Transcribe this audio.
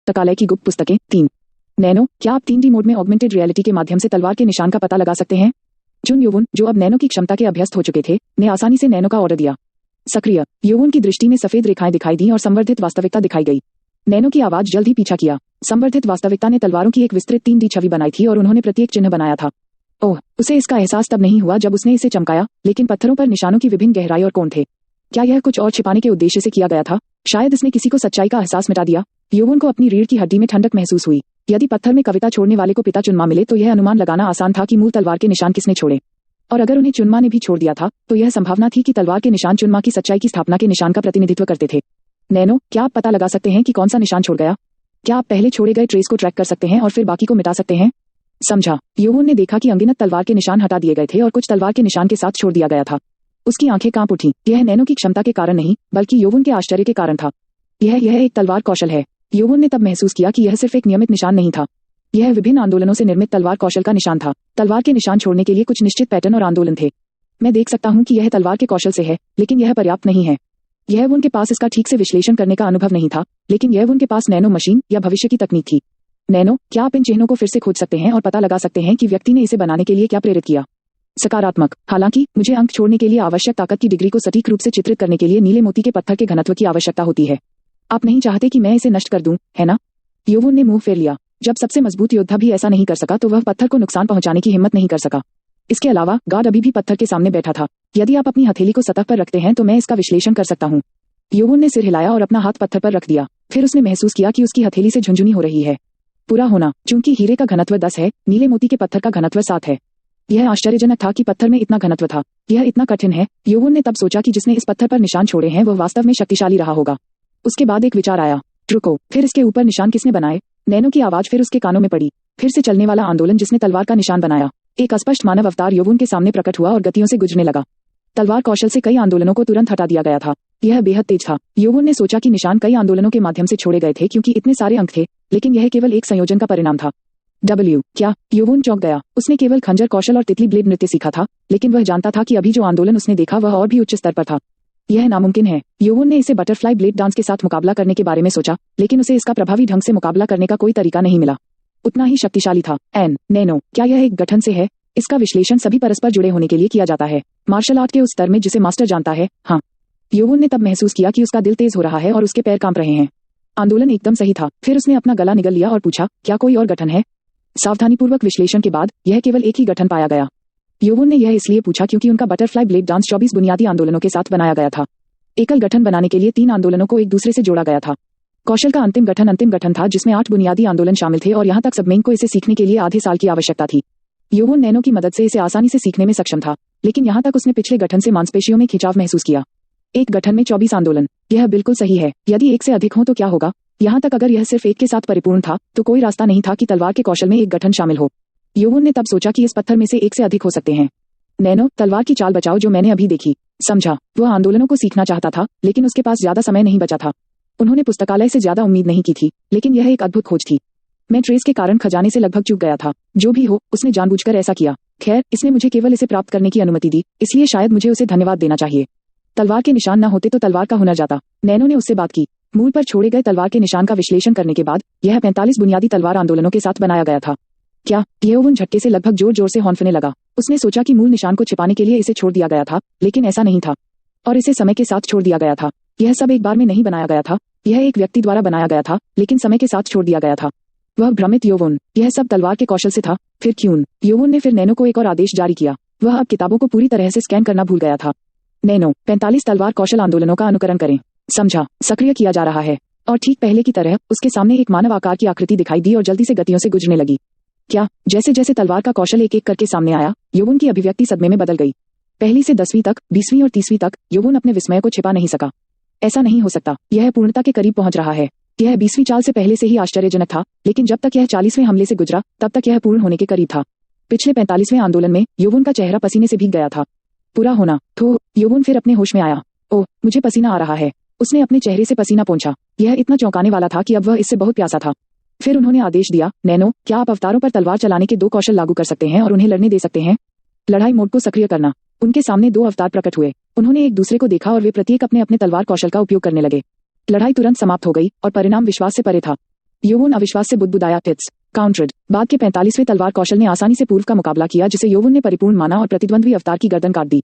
पुस्तकालय की गुप्त पुस्तकें 3। नैनो, क्या आप 3D मोड में ऑगमेंटेड रियलिटी के माध्यम से तलवार के निशान का पता लगा सकते हैं? चुन योवुन, जो अब नैनो की क्षमता के अभ्यस्त हो चुके थे, ने आसानी से नैनो का ऑर्डर दिया। सक्रिय, योवुन की दृष्टि में सफेद रेखाएं दिखाई दी और संवर्धित वास्तविकता दिखाई गई। नैनो की आवाज जल्द ही पीछा किया। संवर्धित वास्तविकता ने तलवारों की एक विस्तृत 3D छवि बनाई थी और उन्होंने प्रत्येक चिन्ह बनाया था। ओह, उसे इसका एहसास तब नहीं हुआ जब उसने इसे चमकाया, लेकिन पत्थरों पर निशानों की विभिन्न गहराई और कोण थे। क्या यह कुछ और छिपाने के उद्देश्य से किया गया था? शायद इसने किसी को सच्चाई का एहसास मिटा दिया। योवुन को अपनी रीढ़ की हड्डी में ठंडक महसूस हुई। यदि पत्थर में कविता छोड़ने वाले को पिता चुनमा मिले तो यह अनुमान लगाना आसान था कि मूल तलवार के निशान किसने छोड़े। और अगर उन्हें चुनमा ने भी छोड़ दिया था तो यह संभावना थी कि तलवार के निशान चुनमा की सच्चाई की स्थापना के निशान का प्रतिनिधित्व करते थे। नैनो, क्या आप पता लगा सकते हैं कि कौन सा निशान छोड़ गया? क्या आप पहले छोड़े गए ट्रेस को ट्रैक कर सकते हैं और फिर बाकी को मिटा सकते हैं? समझा। योवुन ने देखा कि अनगिनत तलवार के निशान हटा दिए गए थे और कुछ तलवार के निशान के साथ छोड़ दिया गया था। उसकी आंखें कांप उठीं। यह नैनो की क्षमता के कारण नहीं, बल्कि योवुन के आश्चर्य के कारण था। यह एक तलवार कौशल है। योवुन ने तब महसूस किया कि यह सिर्फ एक नियमित निशान नहीं था। यह विभिन्न आंदोलनों से निर्मित तलवार कौशल का निशान था। तलवार के निशान छोड़ने के लिए कुछ निश्चित पैटर्न और आंदोलन थे। मैं देख सकता हूं कि यह तलवार के कौशल से है, लेकिन यह पर्याप्त नहीं है। यह उनके पास इसका ठीक से विश्लेषण करने का अनुभव नहीं था, लेकिन यह उनके पास नैनो मशीन या भविष्य की तकनीक थी। नैनो, क्या आप इन चिन्हों को फिर से खोज सकते हैं और पता लगा सकते हैं कि व्यक्ति ने इसे बनाने के लिए क्या प्रेरित किया? सकारात्मक, हालांकि मुझे अंक छोड़ने के लिए आवश्यक ताकत की डिग्री को सटीक रूप से चित्रित करने के लिए नीले मोती के पत्थर के घनत्व की आवश्यकता होती है। आप नहीं चाहते कि मैं इसे नष्ट कर दूं, है ना? योवुन ने मुंह फेर लिया। जब सबसे मजबूत योद्धा भी ऐसा नहीं कर सका तो वह पत्थर को नुकसान पहुंचाने की हिम्मत नहीं कर सका। इसके अलावा गार्ड अभी भी पत्थर के सामने बैठा था। यदि आप अपनी हथेली को सतह पर रखते हैं तो मैं इसका विश्लेषण कर सकता हूँ। योवुन ने सिर हिलाया और अपना हाथ पत्थर पर रख दिया। फिर उसने महसूस किया कि उसकी हथेली से झुंझुनी हो रही है। पूरा होना, चूंकि हीरे का घनत्व 10 है, नीले मोती के पत्थर का घनत्व 7 है। यह आश्चर्यजनक था कि पत्थर में इतना घनत्व था। यह इतना कठिन है। योवुन ने तब सोचा कि जिसने इस पत्थर पर निशान छोड़े हैं वह वास्तव में शक्तिशाली रहा होगा। उसके बाद एक विचार आया, रुको, फिर इसके ऊपर निशान किसने बनाए? नैनो की आवाज फिर उसके कानों में पड़ी। फिर से चलने वाला आंदोलन जिसने तलवार का निशान बनाया। एक अस्पष्ट मानव अवतार योवुन के सामने प्रकट हुआ और गतियों से गुजरने लगा। तलवार कौशल से कई आंदोलनों को तुरंत हटा दिया गया था। यह बेहद तेज था। योवुन ने सोचा कि निशान कई आंदोलनों के माध्यम से छोड़े गए थे क्योंकि इतने सारे अंक थे, लेकिन यह केवल एक संयोजन का परिणाम था। क्या? योवुन चौंक गया। उसने केवल खंजर कौशल और तितली ब्लेड नृत्य सीखा था, लेकिन वह जानता था कि अभी जो आंदोलन उसने देखा वह और भी उच्च स्तर पर था। यह नामुमकिन है। योवुन ने इसे बटरफ्लाई ब्लेड डांस के साथ मुकाबला करने के बारे में सोचा, लेकिन उसे इसका प्रभावी ढंग से मुकाबला करने का कोई तरीका नहीं मिला। उतना ही शक्तिशाली था। नैनो, क्या यह एक गठन से है? इसका विश्लेषण सभी परस्पर जुड़े होने के लिए किया जाता है, मार्शल आर्ट के उस स्तर में जिसे मास्टर जानता है। हाँ। योवुन ने तब महसूस किया कि उसका दिल तेज हो रहा है और उसके पैर कांप रहे हैं। आंदोलन एकदम सही था। फिर उसने अपना गला निगल लिया और पूछा, क्या कोई और गठन है? सावधानीपूर्वक विश्लेषण के बाद यह केवल एक ही गठन पाया गया। योवुन ने यह इसलिए पूछा क्योंकि उनका बटरफ्लाई ब्लेड डांस 24 बुनियादी आंदोलनों के साथ बनाया गया था। एकल गठन बनाने के लिए 3 आंदोलनों को एक दूसरे से जोड़ा गया था। कौशल का अंतिम गठन था जिसमें 8 बुनियादी आंदोलन शामिल थे और यहाँ तक सबमेंग को इसे सीखने के लिए आधे साल की आवश्यकता थी। योवुन नैनो की मदद से इसे आसानी से सीखने में सक्षम था, लेकिन यहाँ तक उसने पिछले गठन से मांसपेशियों में खिंचाव महसूस किया। एक गठन में 24 आंदोलन, यह बिल्कुल सही है। यदि एक से अधिक हो तो क्या होगा? यहाँ तक अगर यह सिर्फ एक के साथ परिपूर्ण था तो कोई रास्ता नहीं था कि तलवार के कौशल में एक गठन शामिल हो। योवुन ने तब सोचा कि इस पत्थर में से एक से अधिक हो सकते हैं। नैनो, तलवार की चाल बचाओ जो मैंने अभी देखी। समझा। वह आंदोलनों को सीखना चाहता था, लेकिन उसके पास ज्यादा समय नहीं बचा था। उन्होंने पुस्तकालय से ज्यादा उम्मीद नहीं की थी, लेकिन यह एक अद्भुत खोज थी। मैं ट्रेस के कारण खजाने से लगभग चूक गया था। जो भी हो, उसने जानबूझकर ऐसा किया। खैर, इसने मुझे केवल इसे प्राप्त करने की अनुमति दी, इसलिए शायद मुझे उसे धन्यवाद देना चाहिए। तलवार के निशान न होते तो तलवार का हुनर जाता। नैनो ने उससे बात की। मूल पर छोड़े गए तलवार के निशान का विश्लेषण करने के बाद यह 45 बुनियादी तलवार आंदोलनों के साथ बनाया गया था। क्या? योवुन झटके से लगभग जोर जोर से हौंफने लगा। उसने सोचा कि मूल निशान को छिपाने के लिए इसे छोड़ दिया गया था, लेकिन ऐसा नहीं था। और इसे समय के साथ छोड़ दिया गया था। यह सब एक बार में नहीं बनाया गया था। यह एक व्यक्ति द्वारा बनाया गया था, लेकिन समय के साथ छोड़ दिया गया था। वह भ्रमित योवुन, यह सब तलवार के कौशल से था। फिर क्यों? योवुन ने फिर नैनो को एक और आदेश जारी किया। वह अब किताबों को पूरी तरह से स्कैन करना भूल गया था। नैनो, 45 तलवार कौशल आंदोलनों का अनुकरण करें। समझा। सक्रिय किया जा रहा है। और ठीक पहले की तरह उसके सामने एक मानव आकार की आकृति दिखाई दी और जल्दी से गतियों से गुजरने लगी। क्या? जैसे जैसे तलवार का कौशल एक एक करके सामने आया, योवुन की अभिव्यक्ति सदमे में बदल गई। पहली से 10वीं तक, 20वीं और 30वीं तक योवुन अपने विस्मय को छिपा नहीं सका। ऐसा नहीं हो सकता। यह पूर्णता के करीब पहुंच रहा है। यह 20वीं चाल से पहले से ही आश्चर्यजनक था, लेकिन जब तक यह 40वें हमले से गुजरा तब तक यह पूर्ण होने के करीब था। पिछले 45वें आंदोलन में योवुन का चेहरा पसीने से भीग गया था। पूरा होना। तो योवुन फिर अपने होश में आया। ओह, मुझे पसीना आ रहा है। उसने अपने चेहरे से पसीना पोंछा। यह इतना चौंकाने वाला था कि अब वह इससे बहुत प्यासा था। फिर उन्होंने आदेश दिया, नैनो, क्या आप अवतारों पर तलवार चलाने के 2 कौशल लागू कर सकते हैं और उन्हें लड़ने दे सकते हैं? लड़ाई मोड को सक्रिय करना। उनके सामने 2 अवतार प्रकट हुए। उन्होंने एक दूसरे को देखा और वे प्रत्येक अपने अपने तलवार कौशल का उपयोग करने लगे। लड़ाई तुरंत समाप्त हो गई और परिणाम विश्वास से परे था। योवुन अविश्वास से बुदबुदाया टिट्स काउंटर्ड। बाद के 45वें तलवार कौशल ने आसानी से पूर्व का मुकाबला किया जिसे योवुन ने परिपूर्ण माना और प्रतिद्वंद्वी अवतार की गर्दन काट दी।